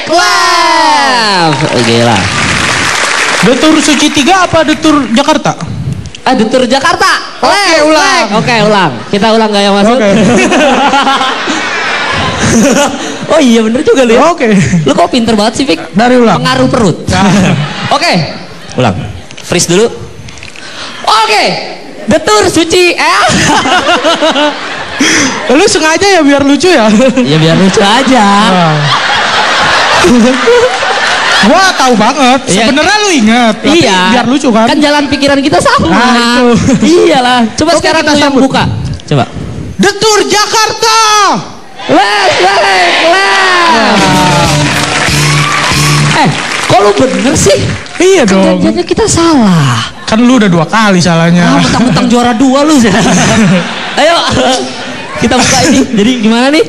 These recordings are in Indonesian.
Club. Gila. Detur Suci 3 apa Detur Jakarta? Detur Jakarta. Oke, ulang. Oke, ulang. Kita ulang gak yang masuk? Oke. Oh iya bener juga lu ya. Oke. Lu kok pinter banget sih, Fik? Dari ulang. Pengaruh perut. Oke. Ulang. Freeze dulu. Oke. Detur Suci. Lu sengaja ya biar lucu ya? Ya biar lucu aja. Gua tahu banget. Iya. Sebenarnya lu inget. Iya. Biar lucu kan? Kan jalan pikiran kita sama. Nah, itu. Iyalah. Coba Oke, sekarang kita lu yang sambut. buka. Coba. Detur Jakarta. Les. Kok lu bener sih? Iya dong. Jangan kita salah. Kan lu udah 2 kali salahnya. Mentang-mentang juara 2 lu sih. Ayo. Kita buka ini. Jadi gimana nih?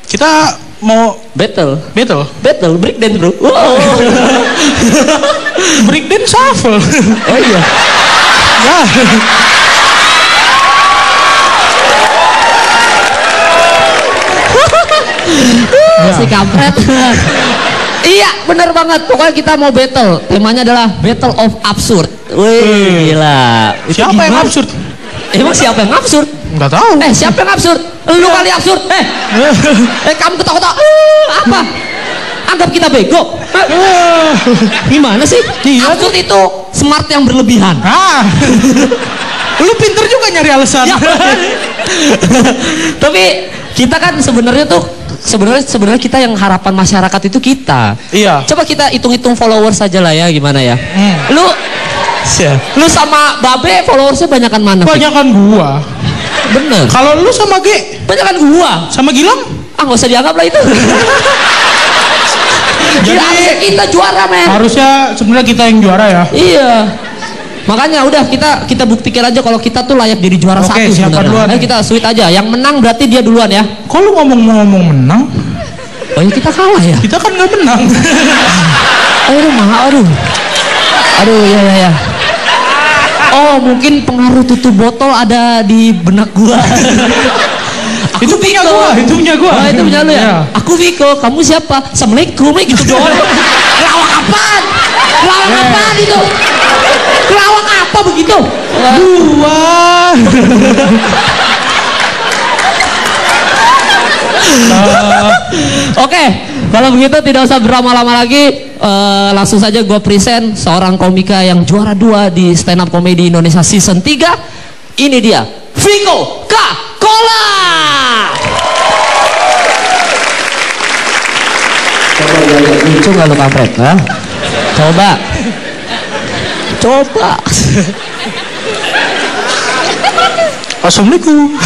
Kita mau Battle break dance bro. Wow. break dance shuffle. Oh iya. Ya. Masih kampret. Iya bener banget. Pokoknya kita mau battle. Temanya adalah Battle of Absurd. Wih gila. Siapa yang absurd? Emang siapa yang absurd? Nggak tahu. Siapa yang absurd? Lu kali absurd. Kamu ketawa-ketawa. Apa? Anggap kita bego. Gimana sih? Iya. Absurd itu smart yang berlebihan. Lu pinter juga nyari alasan. Ya. Tapi kita kan sebenarnya kita yang harapan masyarakat itu kita. Iya. Coba kita hitung-hitung followers saja lah ya, gimana ya? Lu sama Babe followersnya banyakan mana? Banyakan gua. Bener. Kalau lu sama G? Banyakan gua. Sama Gilang? Nggak usah dianggap lah itu. Jadi harusnya kita juara, men. Harusnya sebenarnya kita yang juara ya. Iya. Makanya udah kita buktikan aja kalau kita tuh layak jadi juara satu sebenarnya. Ayo kita sweet aja. Yang menang berarti dia duluan ya. Kok lu ngomong menang? Oh ya kita kalah ya. Kita kan nggak menang. Aduh ya. Oh mungkin pengaruh tutup botol ada di benak gua. Itu punya gua. Oh itu punya lu ya. Iya. Aku Viko, kamu siapa? Assalamualaikum gitu doang. Kelawak apaan? Itu? Kelawak apa begitu? Gua. Oke, kalau begitu tidak usah berlama-lama lagi. Langsung saja gue present seorang komika yang juara 2 di stand up comedy Indonesia season 3. Ini dia, Viko Ka-Kola. Lucu gak lu kampret? Coba. Assalamualaikum.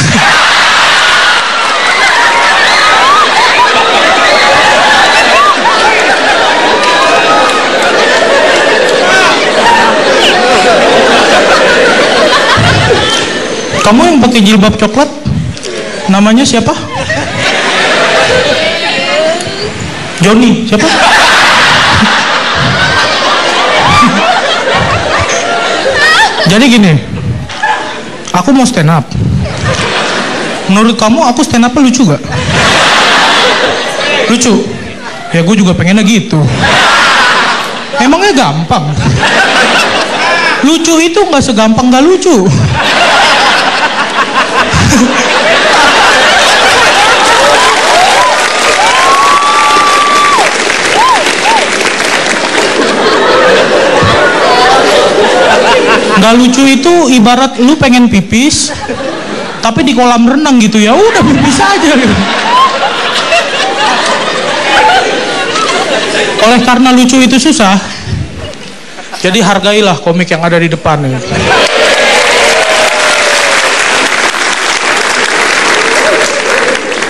Kamu yang pakai jilbab coklat, namanya siapa? Joni, siapa? Jadi gini, aku mau stand up. Menurut kamu aku stand up lucu gak? Lucu? Ya gue juga pengennya gitu. Emangnya gampang? Lucu itu gak segampang gak lucu. Gak lucu itu ibarat lu pengen pipis tapi di kolam renang gitu, ya udah pipis aja gitu. Oleh karena lucu itu susah, jadi hargailah komik yang ada di depan gitu.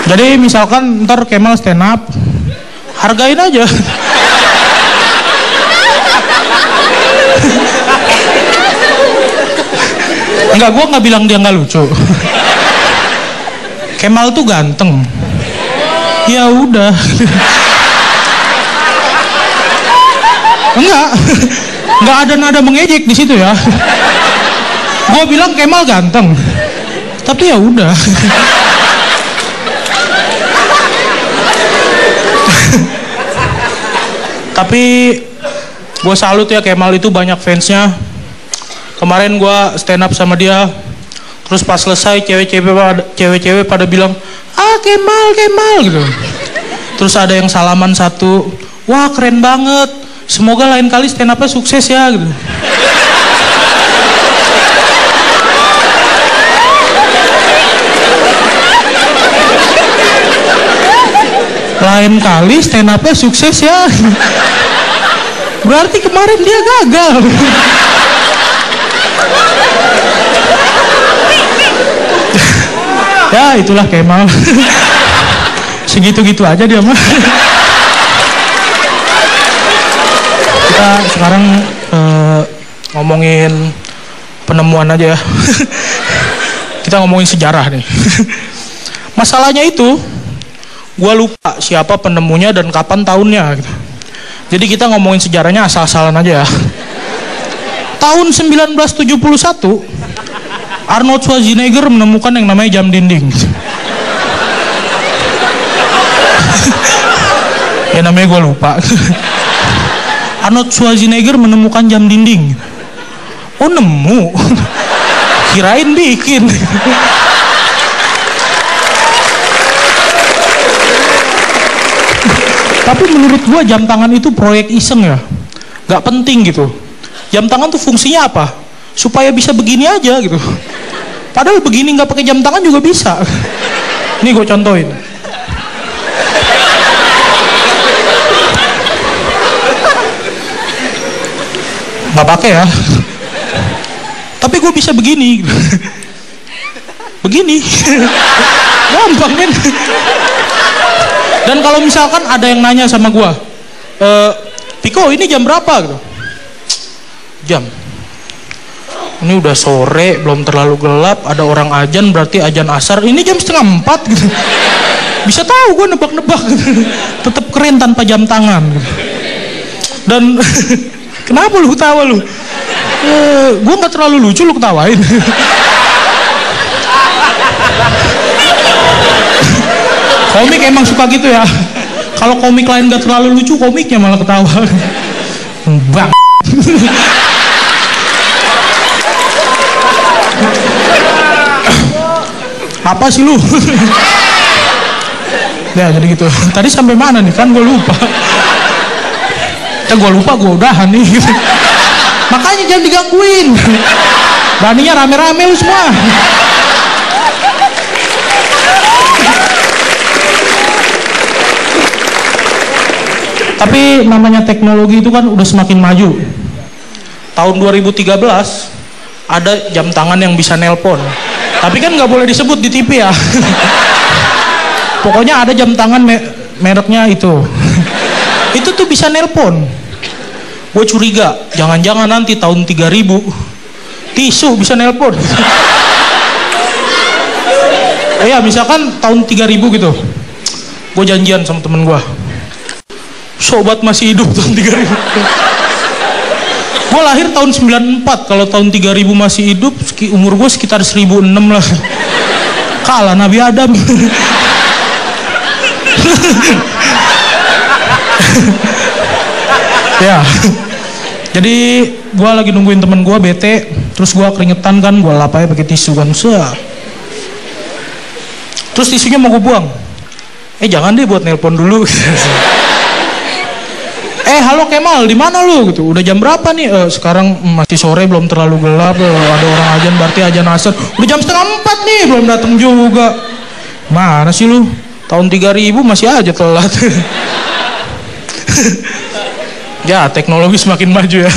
Jadi misalkan ntar Kemal stand up, hargain aja. Enggak, gue nggak bilang dia nggak lucu. Kemal tuh ganteng. Ya udah. Enggak ada nada mengejek di situ ya. Gue bilang Kemal ganteng, tapi ya udah. Tapi gue salut ya, Kemal itu banyak fansnya. Kemarin gue stand up sama dia, terus pas selesai cewek-cewek pada bilang, Kemal gitu. Terus ada yang salaman satu, wah keren banget, semoga lain kali stand up-nya sukses ya gitu. Lain kali stand up-nya sukses ya. Berarti kemarin dia gagal. Ya itulah Kemal. Segitu-gitu aja dia mah. Kita sekarang ngomongin penemuan aja ya. Kita ngomongin sejarah nih. Masalahnya itu gue lupa siapa penemunya dan kapan tahunnya gitu. Jadi kita ngomongin sejarahnya asal-asalan aja ya. Tahun 1971 Arnold Schwarzenegger menemukan yang namanya jam dinding. Ya namanya gue lupa. Arnold Schwarzenegger menemukan jam dinding. Oh nemu. Kirain bikin. Tapi menurut gua jam tangan itu proyek iseng ya, nggak penting gitu. Jam tangan tuh fungsinya apa? Supaya bisa begini aja gitu. Padahal begini nggak pakai jam tangan juga bisa. Ini gue contohin. Nggak pakai ya. Tapi gue bisa begini. Begini. Gampang kan? Dan kalau misalkan ada yang nanya sama gua, Piko ini jam berapa gitu? Jam. Ini udah sore, belum terlalu gelap, ada orang azan, berarti azan asar. Ini jam 3:30 gitu. Bisa tahu gua nebak-nebak gitu. Tetap keren tanpa jam tangan gitu. Dan kenapa lu ketawa lu? Gua nggak terlalu lucu, lu ketawain. Komik emang suka gitu ya. Kalau komik lain gak terlalu lucu, komiknya malah ketawa. Bang. Apa sih lu? Ya jadi gitu. Tadi sampai mana nih? Kan gue lupa. Gue lupa, gue udahan nih. Makanya jangan digangguin. Beraninya rame-rame lu semua. Tapi namanya teknologi itu kan udah semakin maju. Tahun 2013 ada jam tangan yang bisa nelpon. Tapi kan nggak boleh disebut di TV ya. Pokoknya ada jam tangan mereknya itu. Itu tuh bisa nelpon. Gue curiga, jangan-jangan nanti tahun 3000 tisu bisa nelpon. Ya misalkan tahun 3000 gitu. Gue janjian sama temen gue. Sobat masih hidup tahun 3000. Gue lahir tahun 94. Kalau tahun 3000 masih hidup, umur gue sekitar 1006 lah. Kalah Nabi Adam. Ya. Jadi gue lagi nungguin temen gue bete, terus gue keringetan kan, gue lap aja pakai tisu kan. Terus tisunya mau gue buang. Jangan deh, buat nelpon dulu. Halo Kemal, di mana lu gitu? Udah jam berapa nih? Sekarang masih sore, belum terlalu gelap. Ada orang azan, berarti azan asar. Udah jam 3:30 nih, belum datang juga. Mana sih lu? Tahun 3000 masih aja telat. Ya, teknologi semakin maju ya.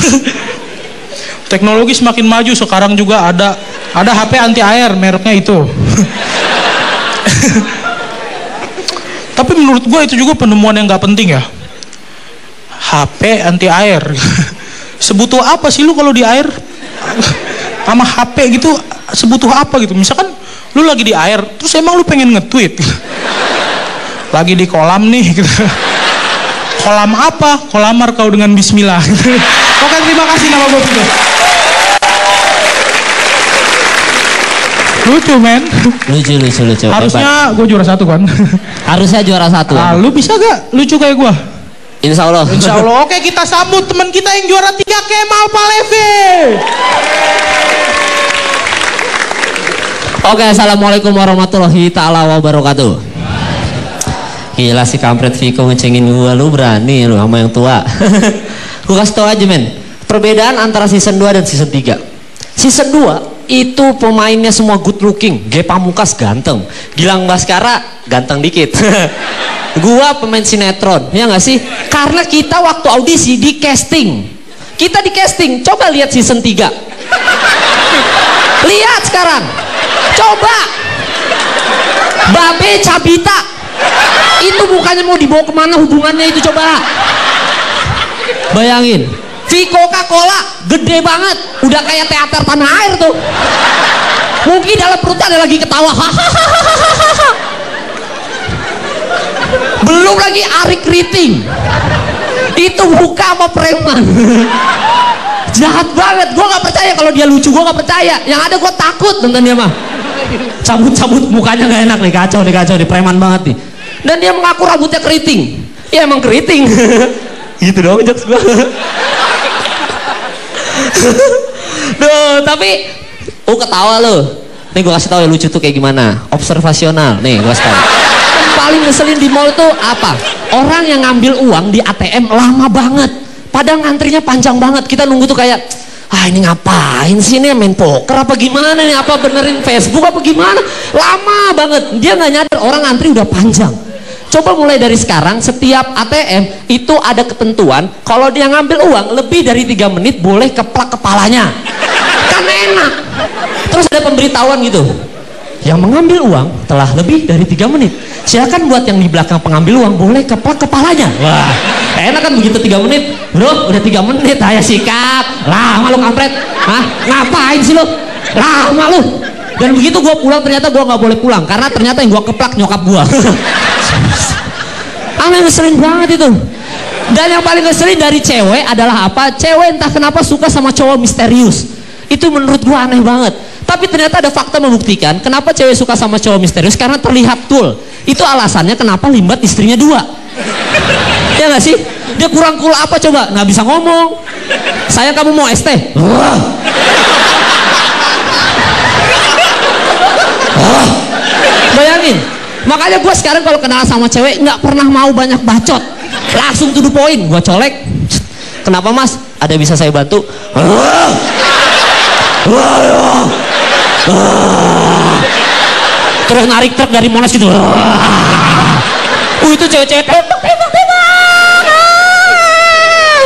Teknologi semakin maju. Sekarang juga ada HP anti air, mereknya itu. Tapi menurut gue itu juga penemuan yang gak penting ya. HP anti air. Sebutuh apa sih lu kalau di air? Sama HP gitu, sebutuh apa gitu? Misalkan lu lagi di air, terus emang lu pengen nge-tweet? Lagi di kolam nih gitu. Kolam apa? Kolamar kau dengan bismillah. Oke, terima kasih, nama gue Piko. Lucu men. Lucu. Harusnya gue juara 1 kan. Harusnya juara 1. Lu bisa gak lucu kayak gue? Insya Allah. Insya Allah. Oke, kita sambut teman kita yang juara 3, Kemal Palevi. Oke, assalamualaikum warahmatullahi taala wabarakatuh. Gila si kampret Viko ngecengin gua, lu berani lu sama yang tua. Gua kasih tau aja men, perbedaan antara season 2 dan season 3. Season 2 itu pemainnya semua good looking, Ge Pamungkas ganteng, Gilang Baskara ganteng dikit. Gua pemain sinetron, ya nggak sih? Karena kita waktu audisi di casting, kita di casting. Coba lihat season 3. Lihat sekarang, coba Babe Cabita itu bukannya mau dibawa kemana hubungannya itu, coba bayangin. Viko Coca-Cola gede banget, udah kayak teater tanah air tuh. Mungkin dalam perutnya ada lagi ketawa. Belum lagi Arik Riting, itu muka apa preman. Jahat banget, gue gak percaya kalau dia lucu, gue gak percaya. Yang ada gue takut nonton dia mah. Cabut-cabut mukanya gak enak nih, kacau nih, preman banget nih. Dan dia mengaku rambutnya keriting. Ya emang keriting. Gitu dong jokes gue. Duh, tapi ketawa lo. Nih gue kasih tau ya lucu tuh kayak gimana. Observasional. Nih gue kasih tau. Paling ngeselin di mall tuh apa? Orang yang ngambil uang di ATM lama banget. Padahal ngantrinya panjang banget. Kita nunggu tuh kayak, ini ngapain sih, ini main poker apa gimana nih, apa benerin Facebook apa gimana, lama banget. Dia nggak nyadar orang ngantri udah panjang. Coba mulai dari sekarang, setiap ATM itu ada ketentuan, kalau dia ngambil uang lebih dari 3 menit boleh keplak kepalanya, kan enak. Terus ada pemberitahuan gitu, yang mengambil uang telah lebih dari 3 menit, silakan buat yang di belakang pengambil uang boleh keplak kepalanya. Wah, enak kan begitu 3 menit, bro, udah 3 menit, ayo sikat. Lama lu kampret, ngapain sih lu, lama lu. Dan begitu gua pulang ternyata gua nggak boleh pulang, karena ternyata yang gua keplak nyokap gua. Aneh, ngeselin banget itu. Dan yang paling ngeselin dari cewek adalah apa? Cewek entah kenapa suka sama cowok misterius. Itu menurut gua aneh banget. Tapi ternyata ada fakta membuktikan kenapa cewek suka sama cowok misterius, karena terlihat cool. Itu alasannya kenapa Limbat istrinya 2. Ya nggak sih? Dia kurang cool apa coba? Nggak bisa ngomong. Sayang kamu mau ST? Bayangin. Makanya gue sekarang kalau kenal sama cewek nggak pernah mau banyak bacot, langsung to the point. Gue colek, kenapa mas? Ada bisa saya bantu? Terus narik truk dari Monas gitu. Itu cewek-cewek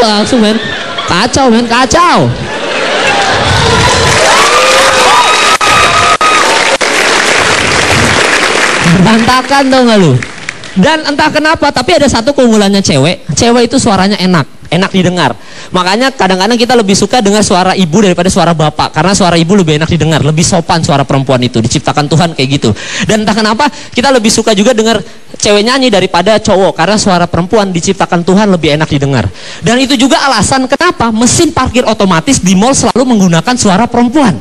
langsung men, kacau. Berantakan tau gak lu? Dan entah kenapa, tapi ada satu keunggulannya cewek itu suaranya enak didengar. Makanya kadang-kadang kita lebih suka dengar suara ibu daripada suara bapak, karena suara ibu lebih enak didengar, lebih sopan suara perempuan itu, diciptakan Tuhan kayak gitu. Dan entah kenapa kita lebih suka juga dengar cewek nyanyi daripada cowok, karena suara perempuan diciptakan Tuhan lebih enak didengar. Dan itu juga alasan kenapa mesin parkir otomatis di mall selalu menggunakan suara perempuan.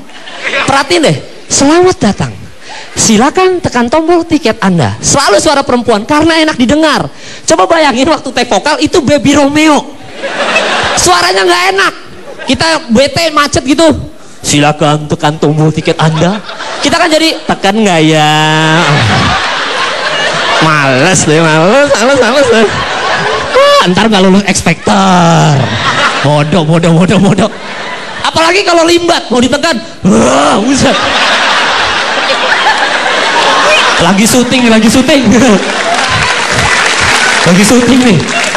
Perhatiin deh, selamat datang, silakan tekan tombol tiket Anda. Selalu suara perempuan karena enak didengar. Coba bayangin waktu take vokal itu Baby Romeo, suaranya nggak enak. Kita bete macet gitu, silakan tekan tombol tiket Anda. Kita kan jadi tekan nggak ya? Males deh. Ntar nggak lulus ekspektor. Bodoh. Apalagi kalau Limbat mau ditekan, buset. Lagi syuting nih,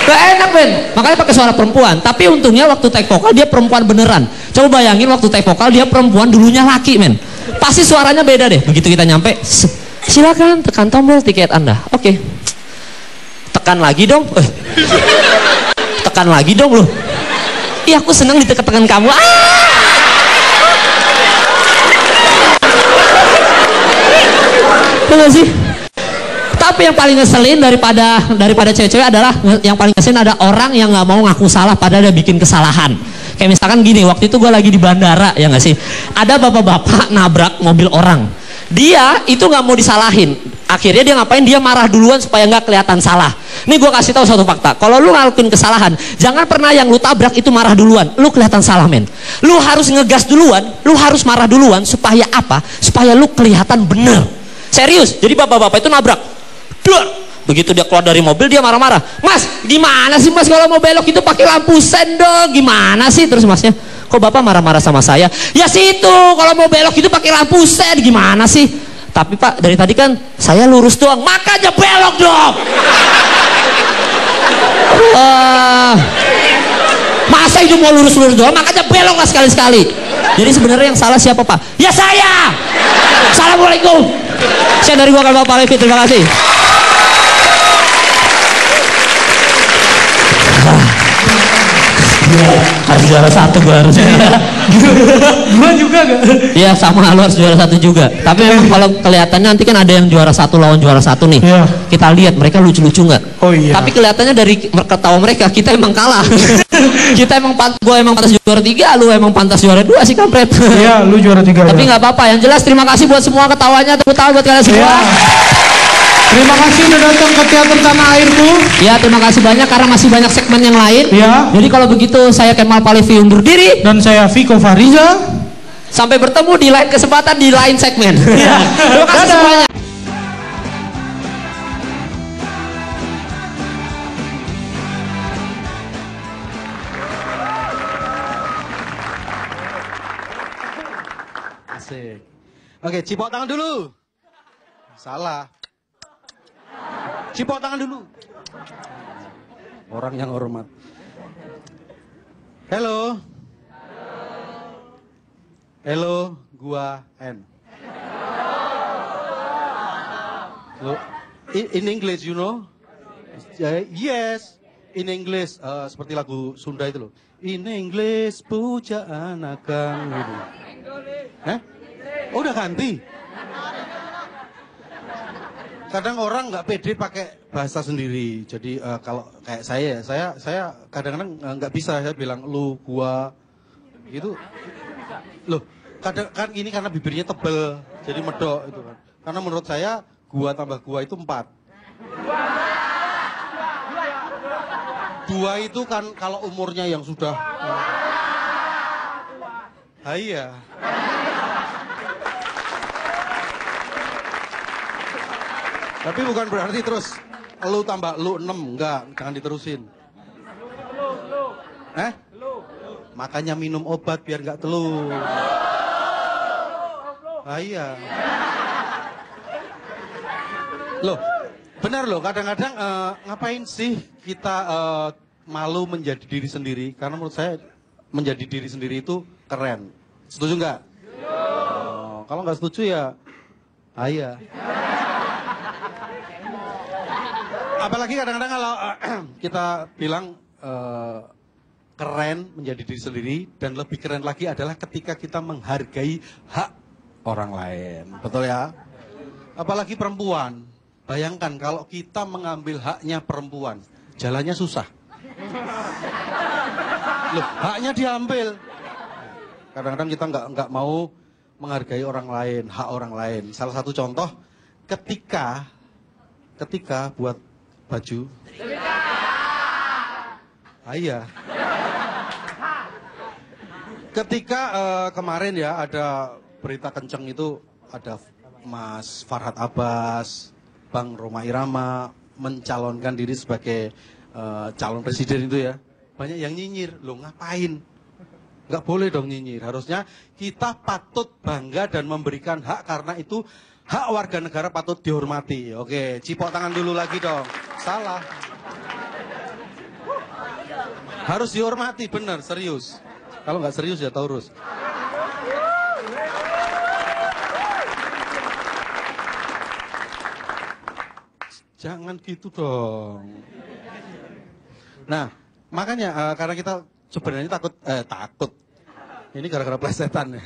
gak enak men. Makanya pakai suara perempuan. Tapi untungnya waktu take vokal dia perempuan beneran. Coba bayangin waktu take vokal dia perempuan, dulunya laki men, pasti suaranya beda deh. Begitu kita nyampe, silakan tekan tombol tiket Anda. Oke. Tekan lagi dong. Tekan lagi dong loh. Iya aku seneng ditekan kamu. Bener sih. Tapi yang paling ngeselin daripada cewek-cewek adalah, yang paling ngeselin ada orang yang nggak mau ngaku salah padahal dia bikin kesalahan. Kayak misalkan gini, waktu itu gue lagi di bandara, ya nggak sih, ada bapak-bapak nabrak mobil orang. Dia itu nggak mau disalahin. Akhirnya dia ngapain? Dia marah duluan supaya nggak kelihatan salah. Nih gue kasih tahu satu fakta. Kalau lu ngelakuin kesalahan, jangan pernah yang lu tabrak itu marah duluan. Lu kelihatan salah, men. Lu harus ngegas duluan, lu harus marah duluan supaya apa? Supaya lu kelihatan bener. Serius. Jadi bapak-bapak itu nabrak. Duh. Begitu dia keluar dari mobil dia marah-marah. Mas, gimana sih mas kalau mau belok itu pakai lampu sen dong? Gimana sih? Terus masnya, kok bapak marah-marah sama saya? Ya situ, kalau mau belok itu pakai lampu sen. Gimana sih? Tapi pak, dari tadi kan saya lurus doang, makanya belok dong. Masa itu mau lurus-lurus doang, makanya belok lah sekali-sekali. Jadi sebenarnya yang salah siapa pak? Ya saya. Assalamualaikum. Saya dari gua Bapak Levi, terima kasih. Harus juara satu gue harusnya. Gue juga gak? Iya sama, lu harus juara satu juga. Tapi memang kalau kelihatannya nanti kan ada yang juara satu lawan juara satu nih. Iya. Kita lihat mereka lucu-lucu nggak? Oh iya. Tapi kelihatannya dari ketawa mereka kita emang kalah. Kita emang gue emang pantas juara 3, lu emang pantas juara 2 sih kampret. Iya, lu juara 3. Tapi nggak apa-apa. Yang jelas terima kasih buat semua ketawanya. Tepuk tangan buat kalian semua. Iya. Terima kasih sudah datang ke Teater Tanah Airku. Ya, terima kasih banyak karena masih banyak segmen yang lain. Ya. Jadi kalau begitu saya Kemal Palevi undur diri. Dan saya Viko Fariza. Sampai bertemu di lain kesempatan di lain segmen. Ya. Terima kasih semuanya. Asik. Oke, cipok tangan dulu. Salah. Cipok tangan dulu. Orang yang hormat. Halo. Halo, gua N. Lo, in English, you know? Yes, in English. Seperti lagu Sunda itu loh. In English, pujaan akan gitu. Oh, udah ganti. Kadang orang nggak pede pakai bahasa sendiri. Jadi kalau kayak saya kadang-kadang nggak bisa saya bilang lu, gua, gitu. Loh, kadang kan ini karena bibirnya tebel, jadi medok itu kan. Karena menurut saya gua tambah gua itu 4. Dua itu kan kalau umurnya yang sudah. Iya. Tapi bukan berarti terus lu tambah lu 6, enggak, jangan diterusin. Makanya minum obat biar enggak telu. Iya. Loh, benar loh, kadang-kadang ngapain sih kita malu menjadi diri sendiri? Karena menurut saya menjadi diri sendiri itu keren. Setuju nggak? Kalau nggak setuju ya, iya. Apalagi kadang-kadang kalau kita bilang keren menjadi diri sendiri, dan lebih keren lagi adalah ketika kita menghargai hak orang lain. Betul ya? Apalagi perempuan. Bayangkan kalau kita mengambil haknya perempuan, jalannya susah. Loh, haknya diambil. Kadang-kadang kita nggak mau menghargai orang lain, hak orang lain. Salah satu contoh, ketika buat baju. Iya. Ketika kemarin ya ada berita kenceng itu, ada Mas Farhad Abbas, Bang Rhoma Irama mencalonkan diri sebagai calon presiden itu ya. Banyak yang nyinyir, loh ngapain? Nggak boleh dong nyinyir. Harusnya kita patut bangga dan memberikan hak, karena itu hak warga negara patut dihormati. Oke, cipok tangan dulu lagi dong. Salah. Harus dihormati, benar, serius. Kalau nggak serius ya Taurus. Jangan gitu dong. Nah, makanya karena kita sebenarnya takut. Ini gara-gara plesetan ya.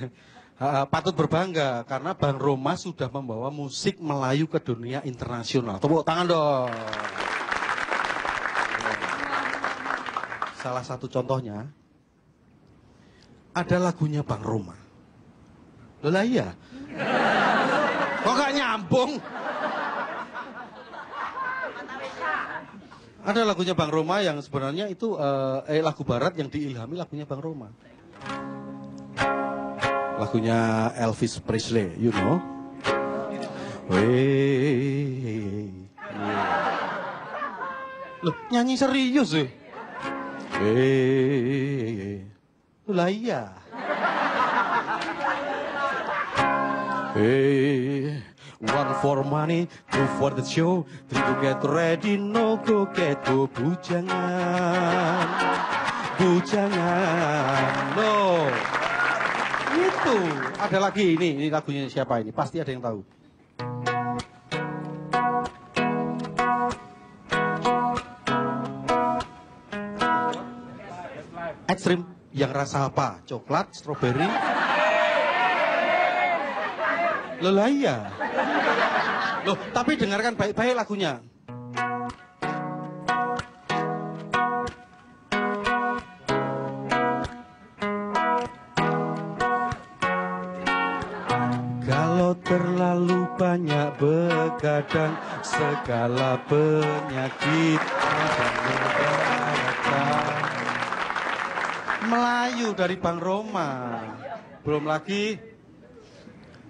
Patut berbangga karena Bang Rhoma sudah membawa musik Melayu ke dunia internasional. Tepuk tangan dong. Salah satu contohnya ada lagunya Bang Rhoma. Loh lah iya. Kok gak nyambung? Ada lagunya Bang Roma yang sebenarnya itu lagu barat yang diilhami lagunya Bang Roma. Lagunya Elvis Presley, you know. Wey. Loh, nyanyi serius sih. Wey. Lah iya. Hey, one for money, two for the show, three to get ready, no go get go. Bujangan, bujangan, no. Itu ada lagi ini lagunya siapa ini? Pasti ada yang tahu. Ekstrim yang rasa apa? Coklat, stroberi. Loh iya. Loh, tapi dengarkan baik-baik lagunya. Kalau terlalu banyak begadang, segala penyakit akan mendaratkan. Melayu dari Bang Roma. Belum lagi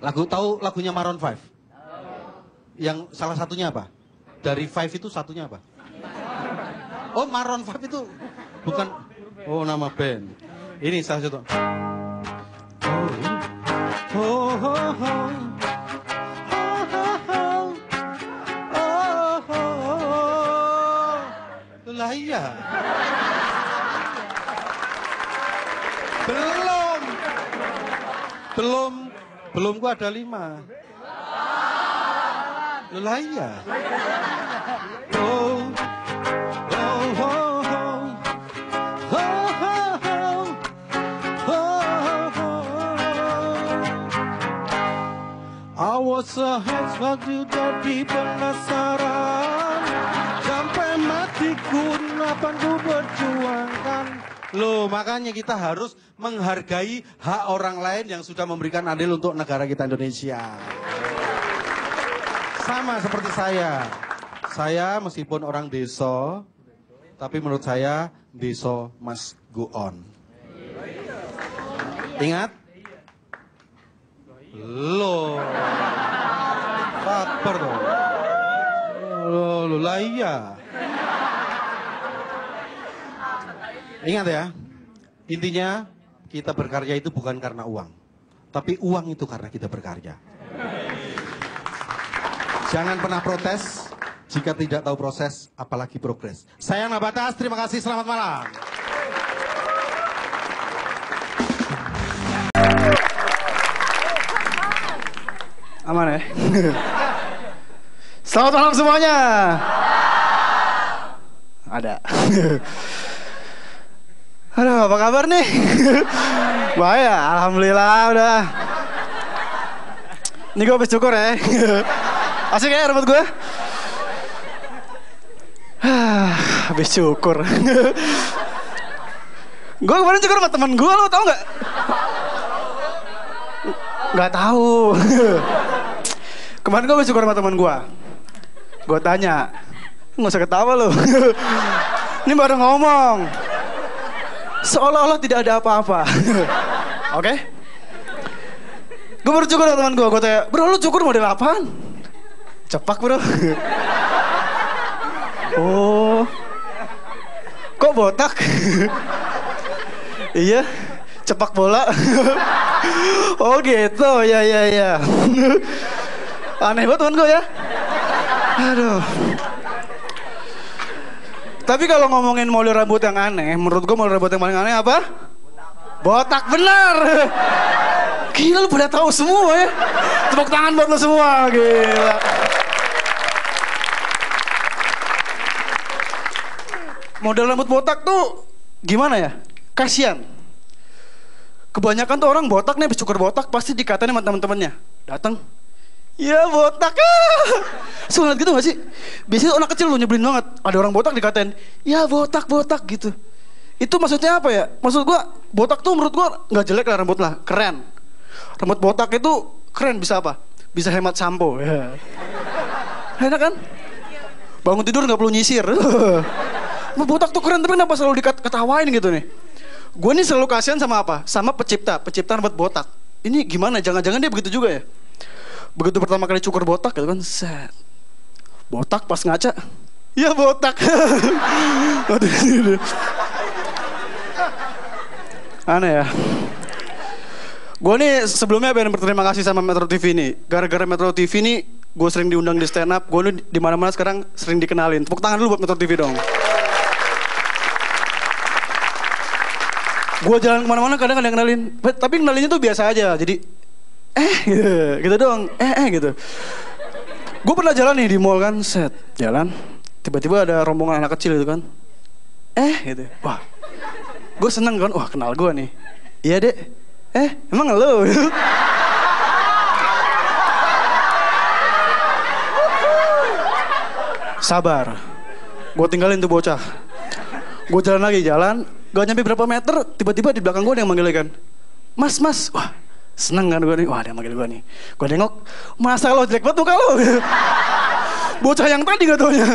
tahu lagunya Maroon 5? Yang salah satunya apa? Dari 5 itu satunya apa? Oh, Maroon 5 itu bukan, oh nama band. Ini salah satu. Oh, oh, oh, oh. Lah iya. Belum gua ada 5. Lah iya. Oh, oh, oh, oh, oh, oh, oh, oh. I was a head waktu jadi penasaran, sampai matiku napan ku berjuangkan. Loh, makanya kita harus menghargai hak orang lain yang sudah memberikan andil untuk negara kita Indonesia. Sama seperti saya. Saya meskipun orang desa, tapi menurut saya desa must go on. Ingat? Loh. Sabar dong. Loh, lah iya. Ingat ya, intinya kita berkarya itu bukan karena uang, tapi uang itu karena kita berkarya. Jangan pernah protes jika tidak tahu proses, apalagi progres. Saya Nabatas, terima kasih, selamat malam. Aman ya? Selamat malam semuanya. Ada. Aduh, apa kabar nih? Baik ya, alhamdulillah udah. Ini gue habis cukur ya. Asik ya rambut gue? Habis cukur. Gue kemarin cukur sama temen gue, lo tau gak? Gak tahu. Kemarin gue habis cukur sama temen gue. Gue tanya, nggak usah ketawa lo. Ini baru ngomong. Seolah-olah tidak ada apa-apa. Oke? Gue baru cukur sama teman gue tanya, bro lu cukur model apaan? Cepak bro. Oh, kok botak? Iya, cepak bola. Oh gitu, ya. Aneh banget teman gue ya. Aduh. Tapi kalau ngomongin model rambut yang aneh, menurut gue model rambut yang paling aneh apa? Botak, benar. Gila lu pada tahu semua ya. Tepuk tangan buat lu semua, gila. Model rambut botak tuh gimana ya? Kasian. Kebanyakan tuh orang botak nih, habis cukur botak pasti dikatain sama teman-temannya. Datang, ya botak Suka ngeliat gitu gak sih? Biasanya anak kecil lu nyebelin banget. Ada orang botak dikatain, ya botak gitu. Itu maksudnya apa ya? Maksud gua, botak tuh menurut gua gak jelek lah rambut lah, keren. Rambut botak itu keren, bisa apa? bisa hemat sampo. Ya. Enak kan? Bangun tidur nggak perlu nyisir. Botak tuh keren, tapi kenapa selalu diketawain gitu nih? Gue nih selalu kasihan sama apa? Sama pencipta buat botak. Ini gimana? Jangan-jangan dia begitu juga ya? Begitu pertama kali cukur botak gitu kan, set. Botak pas ngaca, ya botak. Aneh ya. Gue nih sebelumnya pengen berterima kasih sama Metro TV ini. Gara-gara Metro TV ini gue sering diundang di stand up. Gue nih di mana-mana sekarang sering dikenalin. Tepuk tangan dulu buat Metro TV dong. Gue jalan kemana-mana kadang ada yang kenalin. Tapi kenalinnya tuh biasa aja. Jadi gitu doang. Gitu. Gue pernah jalan nih di mall kan, set jalan. Tiba-tiba ada rombongan anak kecil gitu kan. Gitu. Wah, gue seneng kan. Wah, kenal gue nih. Iya dek. Emang lo? Sabar. Gue tinggalin tuh bocah. Gue jalan lagi, gak nyampe berapa meter, tiba-tiba di belakang gue ada yang manggil kan. Mas. Wah, seneng kan gue nih. Wah, ada yang manggil gue nih. Gue nengok, masa lo jelek banget muka lo. Bocah yang tadi gak taunya.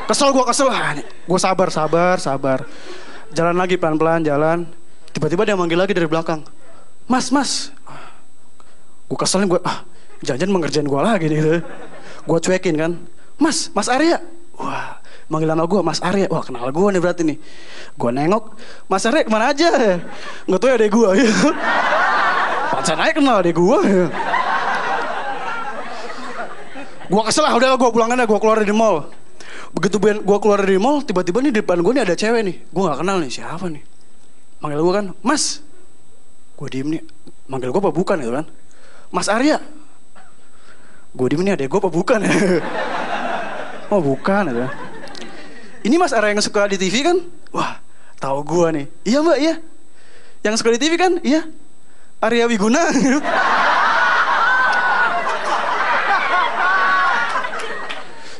Kesel. Gue sabar. Jalan lagi pelan-pelan, jalan. Tiba-tiba dia manggil lagi dari belakang. Mas. Gue keselin, jangan mengerjain gue lagi nih. Gue cuekin kan. Mas Arya. Wah, manggil nama gue Mas Arya. Wah, kenal gue nih berarti nih. Gue nengok, Mas Arya kemana aja? Nggak tahu ya adek gue. Pancan aja kenal adek gue. Gue kesel lah, udah gue pulang aja, gue keluar dari mall. Begitu gue keluar dari mall, tiba-tiba nih di depan gue nih ada cewek nih. Gue nggak kenal nih, siapa nih. Manggil gue kan, Mas. Gue diem nih, manggil gue apa bukan gitu kan. Mas Arya. Gue diem nih, adek gue apa bukan ya. Oh bukan gitu. Ini Mas Arya yang suka di TV kan? Wah, tahu gue nih. Iya mbak, iya. Yang suka di TV kan? Iya. Arya Wiguna.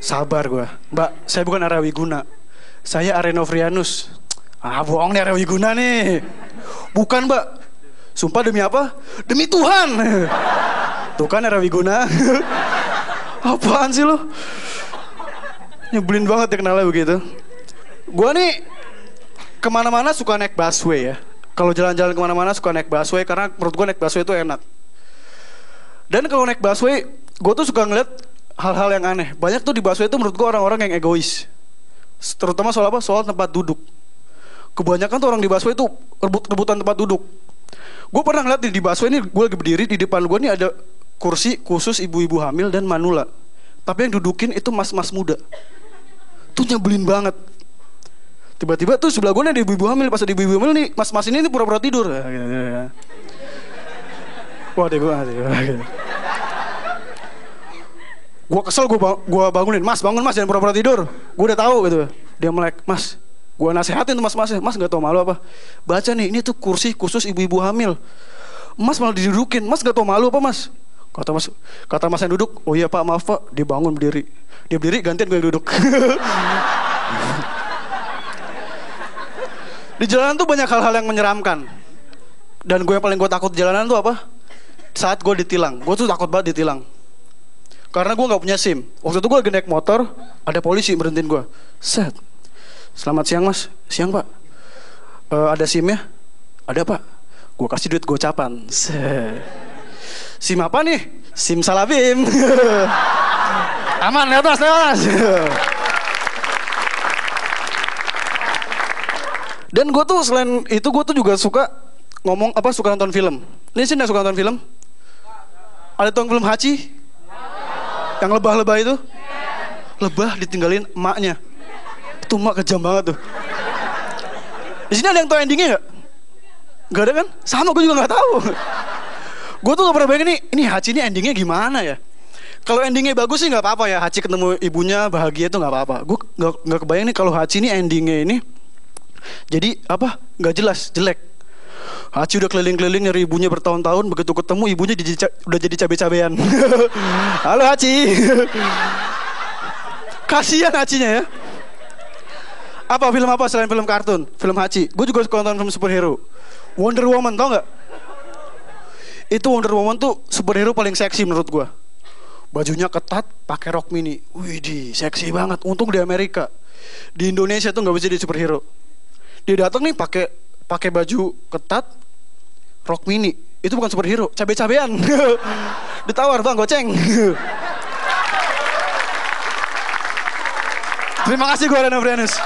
Sabar gue. Mbak, saya bukan Arya Wiguna. Saya Arya Novrianus. Bohong nih Arya Wiguna nih. Bukan mbak. Sumpah demi apa? Demi Tuhan. Tuh kan Arya Wiguna. Apaan sih lo? Nyebelin banget ya kenalnya begitu. Gue nih kemana-mana suka naik busway ya. Kalau jalan-jalan kemana-mana suka naik busway. Karena menurut gue naik busway itu enak. Dan kalau naik busway, gue tuh suka ngeliat hal-hal yang aneh. Banyak tuh di busway itu menurut gue orang-orang yang egois. Terutama soal apa? Soal tempat duduk. Kebanyakan tuh orang di busway itu rebutan tempat duduk. Gue pernah ngeliat di busway ini, gue lagi berdiri, di depan gue nih ada kursi khusus ibu-ibu hamil dan manula. Tapi yang dudukin itu mas-mas muda. Tuh nyebelin banget. Tiba-tiba tuh sebelah gue nih ada ibu-ibu hamil. Pas ada ibu-ibu hamil nih, mas-mas ini pura-pura tidur. Wah deh gue. Gue kesel, gue bangunin. Mas bangun mas, jangan pura-pura tidur. Gue udah tahu gitu. Dia melek, mas. Gue nasehatin tuh mas-masnya. Mas gak tau malu apa? Baca nih, ini tuh kursi khusus ibu-ibu hamil. Mas malah didudukin. Mas gak tau malu apa mas? Kata mas yang duduk, oh iya pak maaf pak. Dia bangun berdiri. Dia berdiri, gantian gue yang duduk. Di jalanan tuh banyak hal-hal yang menyeramkan. Dan gue yang paling gue takut di jalanan tuh apa? Saat gue ditilang. Gue tuh takut banget ditilang. Karena gue gak punya SIM. Waktu itu gue lagi naik motor, ada polisi berhentiin gue. Set. Selamat siang mas. Siang pak. Ada SIM-nya? Ada pak. Gue kasih duit gocapan. Set. SIM apa nih? SIM Salabim. Aman, lewat mas. Dan gue tuh selain itu gue tuh juga suka suka nonton film. Ini sih gak suka nonton film? Ada tong film Hachi? Yang lebah-lebah itu? Lebah ditinggalin emaknya. Itu emak kejam banget tuh. Di sini ada yang tahu endingnya gak? Gak ada kan? Sama gue juga gak tahu. Gue tuh gak pernah bayangin ini Hachi ini endingnya gimana ya. Kalau endingnya bagus sih gak apa-apa ya. Hachi ketemu ibunya bahagia itu gak apa-apa. Gue gak kebayang nih kalau Hachi ini endingnya ini jadi apa? Gak jelas, jelek. Hachi udah keliling-keliling nyari ibunya bertahun-tahun. Begitu ketemu ibunya udah jadi cabe-cabean. Halo Hachi. Kasihan Hachinya ya. Apa film apa selain film kartun? Film Hachi. Gue juga suka nonton film superhero. Wonder Woman, tau gak? Itu Wonder Woman tuh superhero paling seksi menurut gua. Bajunya ketat, pakai rok mini. Widih, seksi banget. Untung di Amerika. Di Indonesia tuh nggak bisa jadi superhero. Dia datang nih pakai baju ketat, rok mini. Itu bukan superhero, cabe-cabean. Ditawar, Bang, goceng. Terima kasih, gua Reno Brianus.